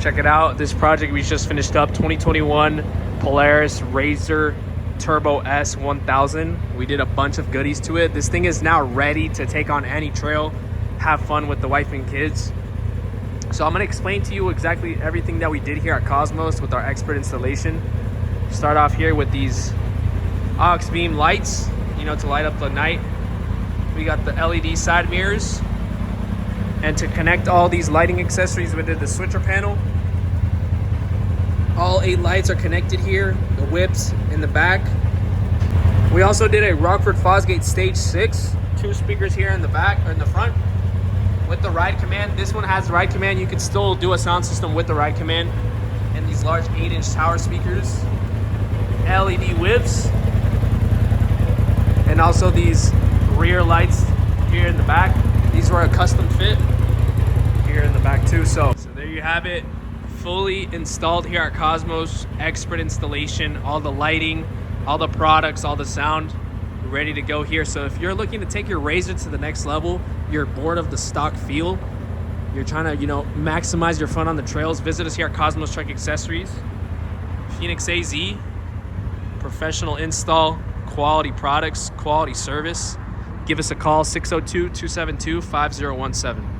Check it out. This project we just finished up, 2021 Polaris RZR Turbo S 1000. We did a bunch of goodies to it. This thing is now ready to take on any trail, have fun with the wife and kids. So I'm gonna explain to you exactly everything that we did here at Cosmos with our expert installation. Start off here with these aux beam lights, you know, to light up the night. We got the LED side mirrors. And to connect all these lighting accessories, we did the switcher panel. All 8 lights are connected here, the whips in the back. We also did a Rockford Fosgate Stage 6, 2 speakers here in the back, or in the front, with the ride command. This one has ride command. You could still do a sound system with the ride command. And these large 8-inch tower speakers, LED whips, and also these rear lights here in the back. These were a custom fit here in the back too. So there you have it, fully installed here at Cosmos, expert installation, all the lighting, all the products, all the sound, ready to go here. So if you're looking to take your RZR to the next level, you're bored of the stock feel, you're trying to, you know, maximize your fun on the trails, visit us here at Cosmos Truck Accessories, Phoenix AZ. Professional install, quality products, quality service. Give us a call, 602-272-5017.